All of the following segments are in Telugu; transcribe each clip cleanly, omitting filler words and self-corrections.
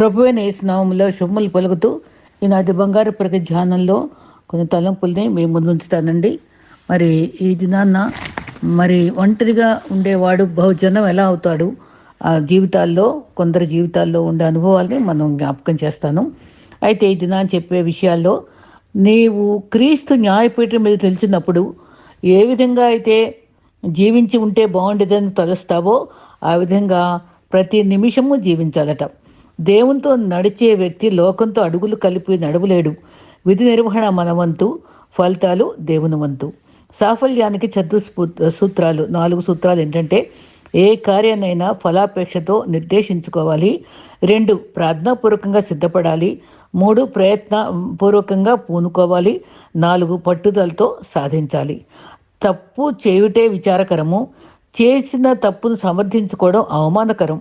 ప్రభువైన యేసు నామములో శుభములు పలుకుతూ ఈనాటి బంగారు ప్రగతి ధ్యానంలో కొన్ని తలంపుల్ని మేము ముందుంచుతానండి. మరి ఈ దినాన్న ఒంటరిగా ఉండేవాడు బహుజనం ఎలా అవుతాడు? ఆ జీవితాల్లో కొందరి జీవితాల్లో ఉండే అనుభవాల్ని మనం జ్ఞాపకం చేస్తాను. అయితే ఈ దినాన్ని చెప్పే విషయాల్లో నీవు క్రీస్తు న్యాయపీఠం మీద తెలిసినప్పుడు ఏ విధంగా అయితే జీవించి ఉంటే బాగుండేదని తలుస్తావో ఆ విధంగా ప్రతి నిమిషము జీవించాలట. దేవునితో నడిచే వ్యక్తి లోకంతో అడుగులు కలిపి నడవలేడు. విధి నిర్వహణ మన వంతు, ఫలితాలు దేవుని వంతు. సాఫల్యానికి సూత్రాలు 4 సూత్రాలు ఏంటంటే: ఏ కార్యాన్నైనా ఫలాపేక్షతో నిర్దేశించుకోవాలి. 2 ప్రార్థనాపూర్వకంగా సిద్ధపడాలి. 3 ప్రయత్నపూర్వకంగా పూనుకోవాలి. 4 పట్టుదలతో సాధించాలి. తప్పు చేయుటే విచారకరము, చేసిన తప్పును సమర్థించుకోవడం అవమానకరం.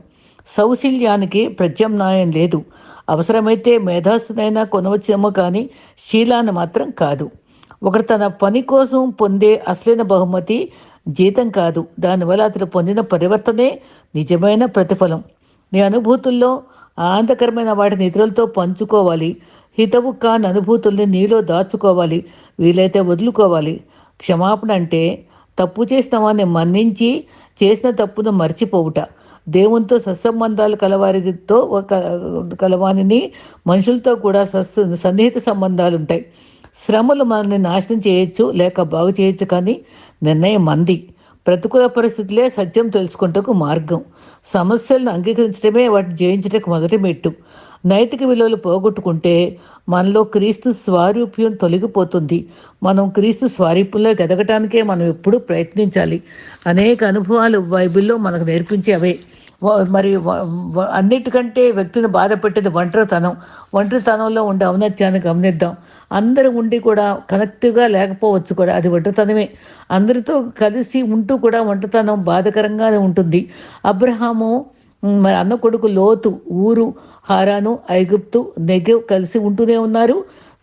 సౌశల్యానికి ప్రత్యామ్నాయం లేదు. అవసరమైతే మేధస్సునైనా కొనవచ్చేమో కానీ శీలాన్ని మాత్రం కాదు. ఒకడు తన పని కోసం పొందే అసలైన బహుమతి జీతం కాదు, దానివల్ల అతను పొందిన పరివర్తనే నిజమైన ప్రతిఫలం. నీ అనుభూతుల్లో ఆనందకరమైన వాటిని ఇతరులతో పంచుకోవాలి. హితవు కాని అనుభూతుల్ని నీలో దాచుకోవాలి, వీలైతే వదులుకోవాలి. క్షమాపణ అంటే తప్పు చేసిన వాడిని మన్నించి చేసిన తప్పును మర్చిపోవుట. దేవునితో సత్సంబంధాలు కలవానిని మనుషులతో కూడా సన్నిహిత సంబంధాలు ఉంటాయి. శ్రమలు మనల్ని నాశనం చేయొచ్చు, లేక బాగు చేయొచ్చు, కానీ నిర్ణయం మంది. ప్రతికూల పరిస్థితులే సత్యం తెలుసుకుంటకు మార్గం. సమస్యలను అంగీకరించడమే వాటిని జయించటకు మొదటి మెట్టు. నైతిక విలువలు పోగొట్టుకుంటే మనలో క్రీస్తు స్వారూప్యం తొలగిపోతుంది. మనం క్రీస్తు స్వారూప్యంలో ఎదగటానికే మనం ఎప్పుడూ ప్రయత్నించాలి. అనేక అనుభవాలు బైబిల్లో మనకు నేర్పించే అవే. అన్నిటికంటే వ్యక్తిని బాధ పెట్టేది ఒంటరితనం. ఒంటరితనంలో ఉండే ఔన్నత్యాన్ని గమనిద్దాం. అందరూ ఉండి కూడా కనెక్టివ్గా లేకపోవచ్చు కూడా, అది ఒంటరితనమే. అందరితో కలిసి ఉంటూ కూడా ఒంటరితనం బాధకరంగానే ఉంటుంది. అబ్రహాము అన్న కొడుకు లోతు ఊరు హారాను, ఐగుప్తు, నెగెవ్ కలిసి ఉంటూనే ఉన్నారు.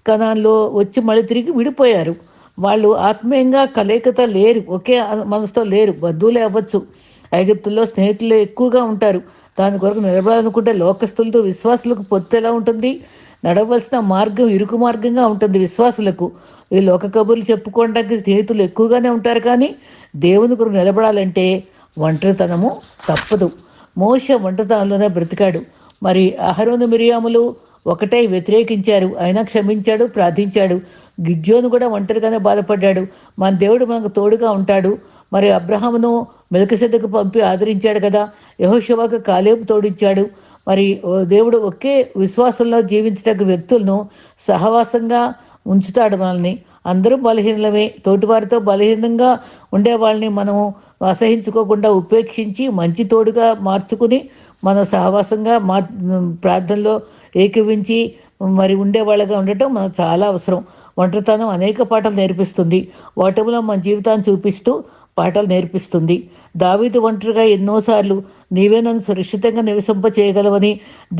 కనాన్లో వచ్చి మళ్ళీ తిరిగి విడిపోయారు. వాళ్ళు ఆత్మీయంగా కలయికత లేరు, ఒకే మనసుతో లేరు. బంధువులే అవ్వచ్చు. ఐగుప్తుల్లో స్నేహితులు ఎక్కువగా ఉంటారు. దాని కొరకు నిలబడాలనుకుంటే లోకస్తులతో విశ్వాసులకు పొత్తు ఎలా ఉంటుంది? నడవలసిన మార్గం ఇరుకు మార్గంగా ఉంటుంది విశ్వాసులకు. ఈ లోక కబుర్లు చెప్పుకోవడానికి స్నేహితులు ఎక్కువగానే ఉంటారు, కానీ దేవుని కొరకు నిలబడాలంటే ఒంటరితనము తప్పదు. మోషే ఒంటరితనంలోనే బ్రతికాడు. అహరోను మిరియాములు ఒకటై వ్యతిరేకించారు, అయినా క్షమించాడు, ప్రార్థించాడు. గిద్యోను కూడా ఒంటరిగానే బాధపడ్డాడు. మన దేవుడు మనకు తోడుగా ఉంటాడు. అబ్రహామును మెల్కీసెదెకు పంపి ఆదరించాడు కదా. యెహోషువకు కాలేబు తోడిచ్చాడు. దేవుడు ఒకే విశ్వాసంలో జీవించటకు వ్యక్తులను సహవాసంగా ఉంచుతాడు మనల్ని. అందరూ బలహీనలమే. తోటివారితో బలహీనంగా ఉండే వాళ్ళని మనము అసహించుకోకుండా ఉపేక్షించి మంచి తోడుగా మార్చుకుని మన సహవాసంగా ప్రార్థనలో ఏకీవించి ఉండేవాళ్ళగా ఉండటం మనకు చాలా అవసరం. ఒంటరితనం అనేక పాఠాలు నేర్పిస్తుంది. ఓటమిలో మన జీవితాన్ని చూపిస్తూ పాఠాలు నేర్పిస్తుంది. దావీదు ఒంటరిగా ఎన్నోసార్లు నీవే నన్ను సురక్షితంగా నివసింప చేయగలవని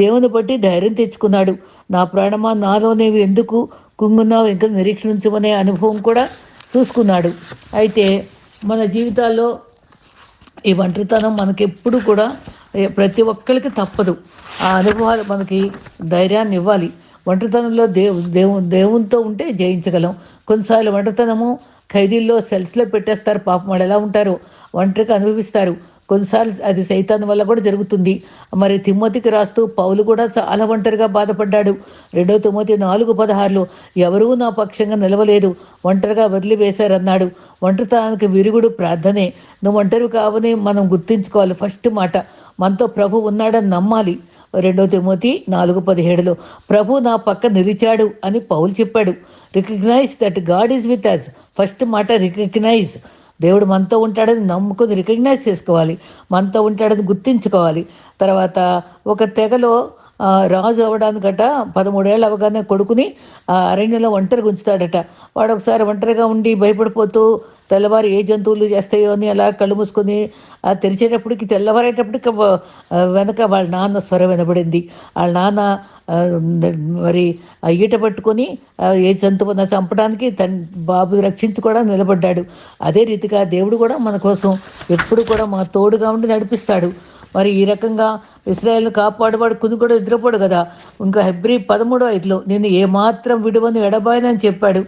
దేవుని బట్టి ధైర్యం తెచ్చుకున్నాడు. నా ప్రాణమా, నాలో నీవు ఎందుకు కుంగున్నావు, ఇంకా నిరీక్షించమనే అనుభవం కూడా చూసుకున్నాడు. అయితే మన జీవితాల్లో ఈ ఒంటరితనం మనకెప్పుడు కూడా ప్రతి ఒక్కరికి తప్పదు. ఆ అనుభవాలు మనకి ధైర్యాన్ని ఇవ్వాలి. ఒంటరితనంలో దేవునితో ఉంటే జయించగలం. కొన్నిసార్లు ఒంటరితనము ఖైదీల్లో సెల్స్లో పెట్టేస్తారు. పాపం వాళ్ళు ఎలా ఉంటారో ఒంటరిగా అనుభవిస్తారు. కొన్నిసార్లు అది సైతాన్ వల్ల కూడా జరుగుతుంది. తిమోతికి రాస్తూ పౌలు కూడా చాలా ఒంటరిగా బాధపడ్డాడు. 2 తిమోతి 4:16 ఎవరూ నా పక్షంగా నిలవలేదు, ఒంటరిగా వదిలివేశారన్నాడు. ఒంటరితనానికి విరుగుడు ప్రార్థనే. నువ్వు ఒంటరి కావని మనం గుర్తించుకోవాలి. ఫస్ట్ మాట మనతో ప్రభు ఉన్నాడని నమ్మాలి. 2 తిమోతి 4:17 ప్రభు నా పక్క నిలిచాడు అని పౌలు చెప్పాడు. Recognise that God is with us. First మాట రికగ్నైజ్. దేవుడు మనతో ఉంటాడని నమ్ముకొని రికగ్నైజ్ చేసుకోవాలి, మనతో ఉంటాడని గుర్తించుకోవాలి. తర్వాత ఒక తెగలో రాజు అవ్వడానికట 13 ఏళ్ళు అవగానే కొడుకుని అరణ్యంలో ఒంటరిగా ఉంచుతాడట. వాడు ఒకసారి ఒంటరిగా ఉండి భయపడిపోతూ తెల్లవారు ఏ జంతువులు చేస్తాయో అని అలా కళ్ళు మూసుకొని తెరిచేటప్పటికి తెల్లవారేటప్పటికి వెనక వాళ్ళ నాన్న స్వరం వినబడింది. వాళ్ళ నాన్న ఈట పట్టుకొని ఏ జంతువున చంపడానికి బాబు రక్షించుకోవడానికి నిలబడ్డాడు. అదే రీతిగా దేవుడు కూడా మన కోసం ఎప్పుడు కూడా మా తోడుగా ఉండి నడిపిస్తాడు. మరి ఈ రకంగా ఇశ్రాయేల్‌ని కాపాడువాడు కునుకుడు నిద్రపోడు కదా! ఇంకా హెబ్రీ 13:5లో నేను ఏమాత్రం విడువను ఎడబాయనని చెప్పాడు.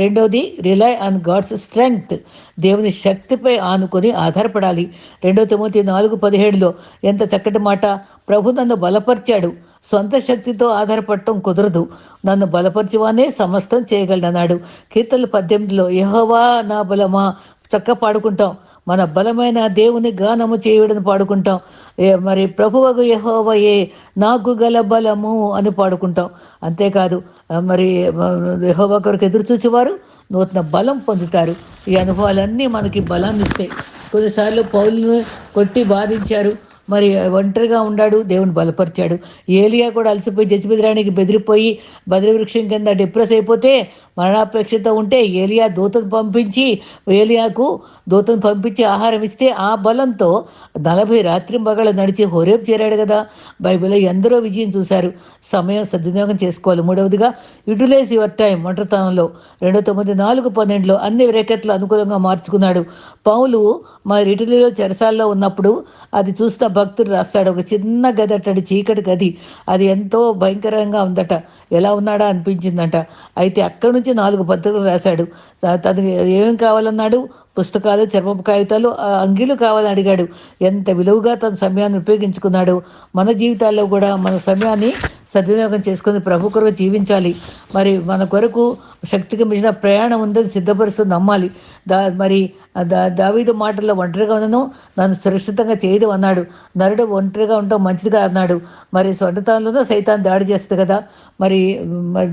రెండోది రిలై ఆన్ గాడ్స్ స్ట్రెంగ్త్. దేవుని శక్తిపై ఆనుకొని ఆధారపడాలి. 2 తిమోతి 4:17లో ఎంత చక్కటి మాట. ప్రభు నన్ను బలపరిచాడు. సొంత శక్తితో ఆధారపడటం కుదరదు. నన్ను బలపరచువానే సమస్తం చేయగలడన్నాడు. కీర్తనలు 18లో యెహోవా నా బలమా చక్కగా పాడుకుంటాం. మన బలమైన దేవుని గానము చేయుడని పాడుకుంటాం. మరి ప్రభువగు యెహోవాయే నాకు గల బలము అని పాడుకుంటాం. అంతేకాదు మరి యెహోవా కొరకు ఎదురు చూచేవారు నూతన బలం పొందుతారు. ఈ అనుభవాలన్నీ మనకి బలాన్ని ఇస్తాయి. కొన్నిసార్లు పౌలును కొట్టి బాధించారు. మరి ఒంటరిగా ఉన్నాడు, దేవుని బలపరిచాడు. ఏలియా కూడా అలసిపోయి జజ్బిద్రానికి బెదిరిపోయి బద్రి వృక్షం కింద డిప్రెస్ అయిపోతే మరణాపేక్షతో ఉంటే ఏలియాకు దూతను పంపించి ఆహారం ఇస్తే ఆ బలంతో 40 రాత్రింబగళ్ళు నడిచి హోరేబు చేరాడు కదా. బైబిల్లో ఎందరో విజయం చూశారు. సమయం సద్వినియోగం చేసుకోవాలి. మూడవదిగా యుటిలైజ్ యువర్ టైం. ఒంటరితనంలో 2 Timothy 4:12లో అన్ని రేఖట్లు అనుకూలంగా మార్చుకున్నాడు. పౌలు మరి ఇటలీలో చెరసాల్లో ఉన్నప్పుడు అది చూసిన భక్తుడు రాస్తాడు. ఒక చిన్న గది అట్టడి, చీకటి గది. అది ఎంతో భయంకరంగా ఉందట. ఎలా ఉన్నాడా అనిపించిందంట. అయితే అక్కడి నుంచి 4 పత్రికలు రాశాడు. తనకి ఏమేం కావాలన్నాడు? పుస్తకాలు, చర్మపు కాగితాలు, అంగీలు కావాలని అడిగాడు. ఎంత విలువగా తన సమయాన్ని ఉపయోగించుకున్నాడు. మన జీవితాల్లో కూడా మన సమయాన్ని సద్వినియోగం చేసుకుని ప్రభు కొరకు జీవించాలి. మరి మన కొరకు శక్తికి మించిన ప్రయాణం ఉందని సిద్ధపరుస్తూ నమ్మాలి. మరి దావీదు మాటల్లో ఒంటరిగా ఉన్నాను, నన్ను సురక్షితంగా చేయదు అన్నాడు. నరుడు ఒంటరిగా ఉండటం మంచిదిగా అన్నాడు. మరి సొంతతంలోనూ సైతాన్ దాడి చేస్తుంది కదా. మరి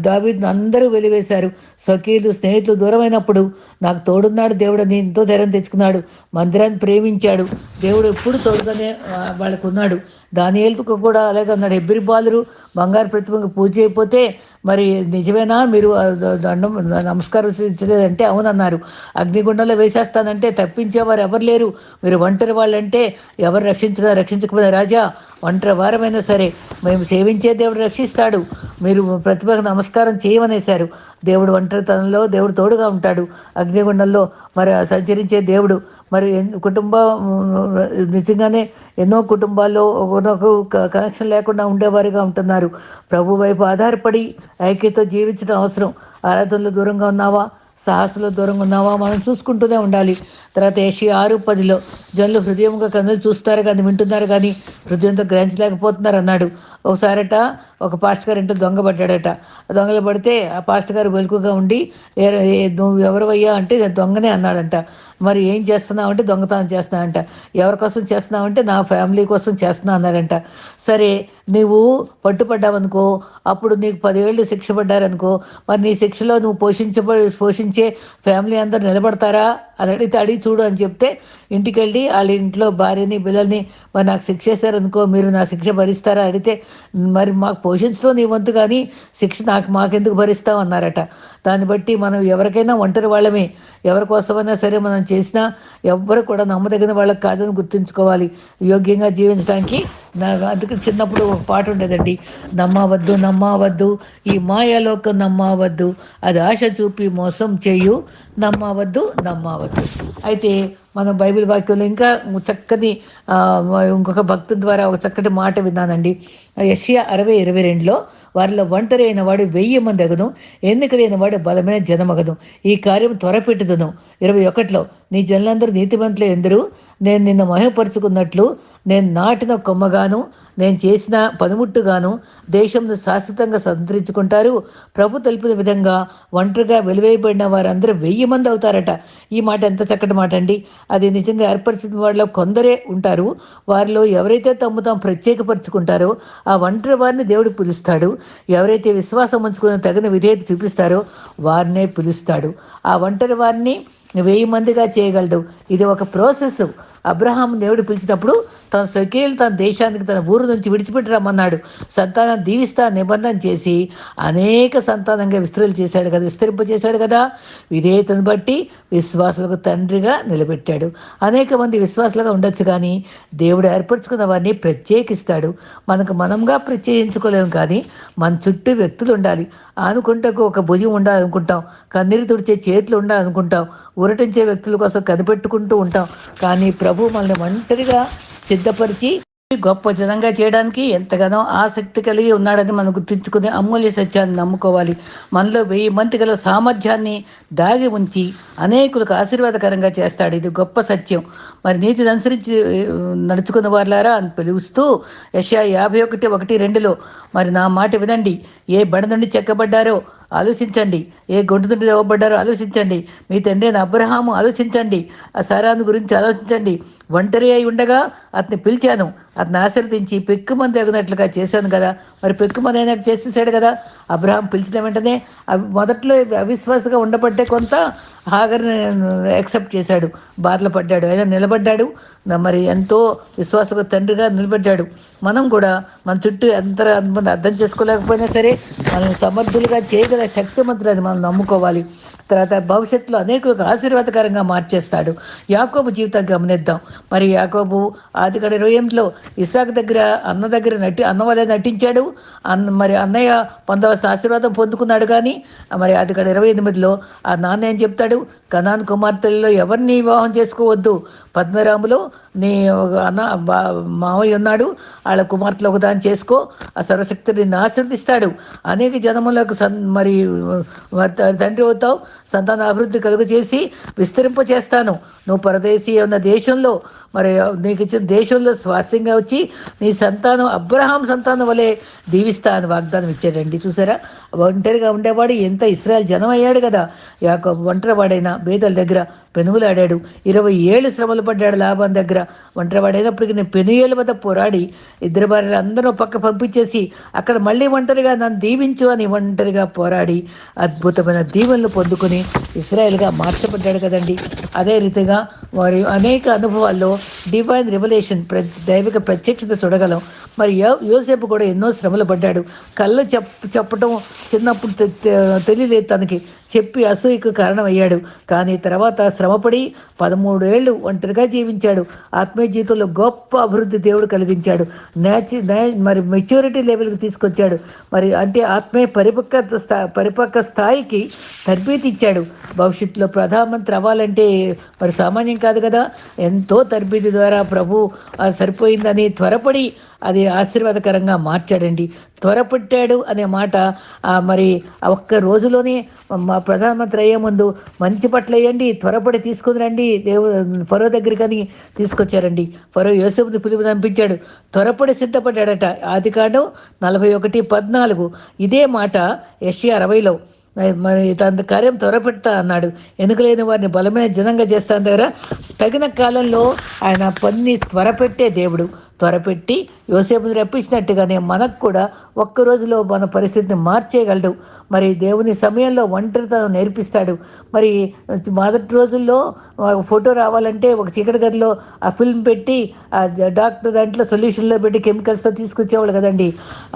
దావీదును అందరూ వెలివేశారు. స్వకీయులు, స్నేహితులు దూరమైనప్పుడు నాకు తోడున్నాడు దేవుడని ఎంతో ధైర్యం తెచ్చుకున్నాడు. మందిరాన్ని ప్రేమించాడు. దేవుడు ఎప్పుడు తోడుగానే వాళ్ళకు ఉన్నాడు. దానియేలుకు కూడా అలాగే అన్నాడు. హెబ్రీ బాలురు బంగారు ప్రతిమకు పూజ అయిపోతే మరి నిజమేనా మీరు దండం నమస్కారం చేయలేదంటే అవునన్నారు. అగ్నిగుండంలో వేసేస్తానంటే తప్పించేవారు ఎవరు లేరు. మీరు ఒంటరి వాళ్ళంటే ఎవరు రక్షించకపోయినా రాజా ఒంటరి వారమైనా సరే మేము సేవించే దేవుడు రక్షిస్తాడు. మీరు ప్రతిభకు నమస్కారం చేయమనేశారు. దేవుడు ఒంటరితనంలో దేవుడు తోడుగా ఉంటాడు. అగ్నిగుండంలో మరి సంచరించే దేవుడు. మరి కుటుంబం నిజంగానే ఎన్నో కుటుంబాల్లో ఒకరినొకరు కనెక్షన్ లేకుండా ఉండేవారుగా ఉంటున్నారు. ప్రభు వైపు ఆధారపడి ఐక్యతో జీవించడం అవసరం. ఆరాధనలో దూరంగా ఉన్నావా, సాహసంలో దూరంగా ఉన్నావా, మనం చూసుకుంటూనే ఉండాలి. తర్వాత యెషయా 6:10లో జనులు హృదయంగా కన్నులు చూస్తారు కానీ వింటున్నారు కానీ హృదయంతో గ్రహించలేకపోతున్నారు అన్నాడు. ఒకసారట ఒక పాస్టర్ గారు ఇంట్లో దొంగ పడ్డాడట. దొంగలు పడితే ఆ పాస్టర్ గారు వెలుగుగా ఉండి నువ్వు ఎవరివయ్యా అంటే నేను దొంగనే అన్నాడంట. మరి ఏం చేస్తున్నావు అంటే దొంగతనం చేస్తున్నావంట. ఎవరి కోసం చేస్తున్నావంటే నా ఫ్యామిలీ కోసం చేస్తున్నా అన్నాడంట. సరే నువ్వు పట్టుపడ్డావనుకో, అప్పుడు నీకు 10 ఏళ్ళు శిక్ష పడ్డారనుకో, మరి నీ శిక్షలో నువ్వు పోషించే ఫ్యామిలీ అందరూ నిలబడతారా అని అడిగి చూడు అని చెప్తే ఇంటికి వెళ్ళి వాళ్ళ ఇంట్లో భార్యని పిల్లల్ని మరి నాకు శిక్ష చేశారనుకో, మీరు నా శిక్ష భరిస్తారా అడిగితే మరి మాకు పోషించడం నీ వంతు కానీ శిక్ష మాకెందుకు భరిస్తావు అన్నారట. దాన్ని బట్టి మనం ఎవరికైనా ఒంటరి వాళ్ళమే. ఎవరి కోసమైనా సరే మనం చేసినా ఎవ్వరు కూడా నమ్మదగిన వాళ్ళకి కాదని గుర్తుంచుకోవాలి. యోగ్యంగా జీవించడానికి అందుకే చిన్నప్పుడు ఒక పాట ఉండేదండి. నమ్మవద్దు ఈ మాయలోకం నమ్మవద్దు, అది ఆశ చూపి మోసం చేయు, నమ్మవద్దు. అయితే మనం బైబిల్ వాక్యంలో ఇంకా చక్కని ఇంకొక భక్తు ద్వారా ఒక చక్కటి మాట విన్నానండి. యెషయా 60:22లో వారిలో ఒంటరి అయిన వాడు 1000 మంది అగును, ఎన్నిక లేని వాడు బలమైన జనమగను, ఈ కార్యం త్వరపెట్టుదును. 21లో నీ జనులందరూ నీతిమంతులే ఎందరు, నేను నిన్ను మహిమపరుచుకున్నట్లు నేను నాటిన కొమ్మగాను నేను చేసిన పనిముట్టుగాను దేశంను శాశ్వతంగా సంతరించుకుంటారు. ప్రభు తెలిపిన విధంగా ఒంటరిగా వెలివేయబడిన వారందరూ 1000 మంది అవుతారట. ఈ మాట ఎంత చక్కటి మాట అండి. అది నిజంగా ఏర్పరిచిన వాళ్ళలో కొందరే ఉంటారు. వారిలో ఎవరైతే తాము ప్రత్యేకపరుచుకుంటారో ఆ ఒంటరి వారిని దేవుడు పిలుస్తాడు. ఎవరైతే విశ్వాసం ఉంచుకుని తగిన విధేయత చూపిస్తారో వారినే పిలుస్తాడు. ఆ ఒంటరి వారిని 1000 మందిగా చేయగలడు. ఇది ఒక ప్రాసెస్. అబ్రహాం దేవుడు పిలిచినప్పుడు తన స్వకీయులు తన దేశానికి తన ఊరు నుంచి విడిచిపెట్టి రమ్మన్నాడు. సంతానం దీవిస్తా నిబంధన చేసి అనేక సంతానంగా విస్తరింపజేశాడు కదా. విధేయతను బట్టి విశ్వాసులకు తండ్రిగా నిలబెట్టాడు. అనేక మంది విశ్వాసులుగా ఉండొచ్చు కానీ దేవుడు ఏర్పరచుకున్న వారిని ప్రత్యేకిస్తాడు. మనంగా ప్రత్యేకించుకోలేము కానీ మన చుట్టూ వ్యక్తులు ఉండాలి. ఆనుకుంటకు ఒక భుజం ఉండాలనుకుంటాం, కన్నీరు తుడిచే చేతులు ఉండాలనుకుంటాం, ఊరటించే వ్యక్తుల కోసం కనిపెట్టుకుంటూ ఉంటాం. కానీ ప్రభు మనల్ని ఒంటరిగా సిద్ధపరిచి గొప్ప జనంగా చేయడానికి ఎంతగానో ఆసక్తి కలిగి ఉన్నాడని మనం గుర్తించుకుని అమూల్య సత్యాన్ని నమ్ముకోవాలి. మనలో 1000 మంది గల సామర్థ్యాన్ని దాగి ఉంచి అనేకులకు ఆశీర్వాదకరంగా చేస్తాడు. ఇది గొప్ప సత్యం. మరి నీతిని అనుసరించి నడుచుకున్న వారులారా అని పిలుస్తూ యెషయా 51:1-2లో మరి నా మాట వినండి, ఏ బండ నుండి చెక్కబడ్డారో ఆలోచించండి, ఏ గొంతు నుండి ఇవ్వబడ్డారో ఆలోచించండి, మీ తండ్రి అయిన అబ్రహాము ఆలోచించండి, ఆ సారాను గురించి ఆలోచించండి. ఒంటరి అయి ఉండగా అతన్ని పిలిచాను, అతన్ని ఆశీర్వదించి పెక్కుమంది ఎగినట్లుగా చేశాను కదా. మరి పెక్కుమంది అయినట్టు చేసేసాడు కదా. అబ్రహాం పిలిచిన వెంటనే మొదట్లో అవిశ్వాసగా ఉండబట్టే కొంత హాగర్ని యాక్సెప్ట్ చేశాడు, బాధలు పడ్డాడు, అయినా నిలబడ్డాడు. మరి ఎంతో విశ్వాస తండ్రిగా నిలబడ్డాడు. మనం కూడా మన చుట్టూ ఎంతమంది అర్థం చేసుకోలేకపోయినా సరే మనల్ని సమర్థులుగా చేయగల శక్తిమంతులు అని మనం నమ్ముకోవాలి. తర్వాత భవిష్యత్తులో అనేకులకు ఆశీర్వాదకరంగా మార్చేస్తాడు. యాకోబు జీవితం గమనిద్దాం. మరి యాకోబు ఆదికాండ 28లో ఇస్సాకు దగ్గర అన్న దగ్గర అన్న వలె నటించాడు. మరి అన్నయ్య పొందవలసిన ఆశీర్వాదం పొందుకున్నాడు. కానీ మరి ఆదికాండ 28లో ఆ నాన్న ఏం చెప్తాడు, కనాను కుమార్తెల్లో ఎవరిని వివాహం చేసుకోవద్దు, పద్మరాములో నీ అన్న మావయ్య ఉన్నాడు, వాళ్ళ కుమార్తెలు ఒకదాన్ని చేసుకో, ఆ సర్వశక్తుడు నిన్ను ఆశీర్దిస్తాడు, అనేక జనములకు మరి తండ్రి అవుతావు, సంతాన అభివృద్ధి కలుగు చేసి విస్తరింప చేస్తాను, నువ్వు పరదేశీ ఉన్న దేశంలో మరి నీకు ఇచ్చిన దేశంలో స్వాస్థ్యంగా వచ్చి నీ సంతానం అబ్రహాం సంతానం వలె దీవిస్తా అని వాగ్దానం ఇచ్చాడండి. చూసారా, ఒంటరిగా ఉండేవాడు ఎంత ఇశ్రాయేల్ జనం అయ్యాడు కదా. యాకోబు ఒంటరివాడైనా బేదల దగ్గర పెనుగులాడాడు. 20 ఏళ్ళు శ్రమలు పడ్డాడు లాబాన్ దగ్గర. ఒంటరివాడైనప్పటికీ నేను పెనుయేల వద్ద పోరాడి ఇద్దరు భార్యలు అందరూ పక్క పంపించేసి అక్కడ మళ్ళీ ఒంటరిగా నన్ను దీవించు అని ఒంటరిగా పోరాడి అద్భుతమైన దీవెనలు పొందుకొని ఇశ్రాయేల్గా మార్చబడ్డాడు కదండి. అదే రీతిగా వారి అనేక అనుభవాల్లో డివైన్ రివల్యూషన్ దైవిక ప్రత్యక్షత చూడగలం. మరి యోసేపు కూడా ఎన్నో శ్రమలు పడ్డాడు. కళ్ళు చెప్పటం చిన్నప్పుడు తెలియలేదు తనకి, చెప్పి అసూయకు కారణమయ్యాడు. కానీ తర్వాత శ్రమపడి 13 ఏళ్ళు ఒంటరిగా జీవించాడు. ఆత్మీయ జీవితంలో గొప్ప అభివృద్ధి దేవుడు కలిగించాడు. మరి మెచ్యూరిటీ లెవెల్కి తీసుకొచ్చాడు. మరి అంటే ఆత్మీయ పరిపక్వ స్థాయికి తర్బీతి ఇచ్చాడు. భవిష్యత్తులో ప్రధానమంత్రి అవ్వాలంటే మరి సామాన్యం కాదు కదా. ఎంతో తర్బీతి ద్వారా ప్రభు సరిపోయిందని త్వరపడి అది ఆశీర్వాదకరంగా మార్చాడండి. త్వరపట్టాడు అనే మాట మరి ఒక్క రోజులోనే మా ప్రధానమంత్రి అయ్యే ముందు మంచి బట్టలు వేయండి, త్వరపడి తీసుకుని రండి ఫరో దగ్గరికని తీసుకొచ్చారండి. ఫరో యోసేపుని పిలుపు పంపించాడు, త్వరపడి సిద్ధపడ్డాడట. ఆదికాండం 41:14 ఇదే మాట యెషయా 60లో మరి తన కార్యం త్వరపెడతా అన్నాడు. ఎన్నికలేని వారిని బలమైన జనంగా చేస్తాను దగ్గర తగిన కాలంలో ఆయన పని త్వరపెట్టే దేవుడు. త్వరపెట్టి యోసేపుని రప్పించినట్టుగానే మనకు కూడా ఒక్క రోజులో మన పరిస్థితిని మార్చేయగలడు. మరి దేవుని సమయంలో ఒంటరితనం నేర్పిస్తాడు. మరి మొదటి రోజుల్లో ఫోటో రావాలంటే ఒక చీకటి గదిలో ఆ ఫిల్మ్ పెట్టి ఆ డాక్టర్ దాంట్లో సొల్యూషన్లో పెట్టి కెమికల్స్తో తీసుకొచ్చేవాళ్ళు కదండి.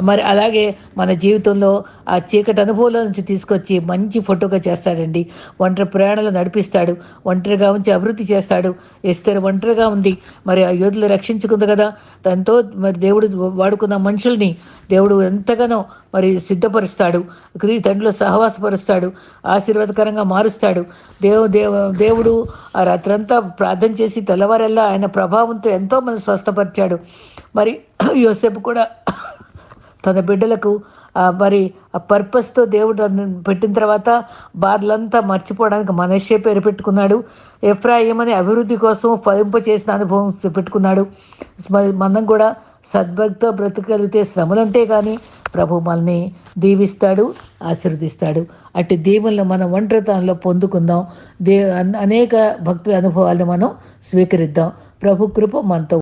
మరి అలాగే మన జీవితంలో ఆ చీకటి అనుభవంలో నుంచి తీసుకొచ్చి మంచి ఫోటోగా చేస్తాడండి. ఒంటరి ప్రయాణంలో నడిపిస్తాడు, ఒంటరిగా ఉంచి అభివృద్ధి చేస్తాడు. ఎస్తేరు ఒంటరిగా ఉంది, మరి ఆ యోధులు రక్షించుకుంది కదా. దాంతో మరి దేవుడు వాడుకున్న మనుషుల్ని దేవుడు ఎంతగానో మరి సిద్ధపరుస్తాడు, తండ్రిలో సహవాసపరుస్తాడు, ఆశీర్వాదకరంగా మారుస్తాడు. దేవుడు ఆ రాత్రంతా ప్రార్థన చేసి తెల్లవారెల్లా ఆయన ప్రభావంతో ఎంతో మంది స్వస్థపరిచాడు. మరి యోసేపు కూడా తన బిడ్డలకు మరి ఆ పర్పస్తో దేవుడు పెట్టిన తర్వాత బాధలంతా మర్చిపోవడానికి మనష్షే పేరు పెట్టుకున్నాడు. ఎఫ్రాయిమని అభివృద్ధి కోసం ఫలింప చేసిన అనుభవం పెట్టుకున్నాడు. మనం కూడా సద్భక్తితో బ్రతకగలిగితే శ్రమలుంటే కానీ ప్రభు మనల్ని దీవిస్తాడు, ఆశీర్వదిస్తాడు. అట్టి దీవెనలు మనం ఒంటరితనంలో పొందుకుందాం. అనేక భక్తుల అనుభవాలను మనం స్వీకరిద్దాం. ప్రభు కృప మనతో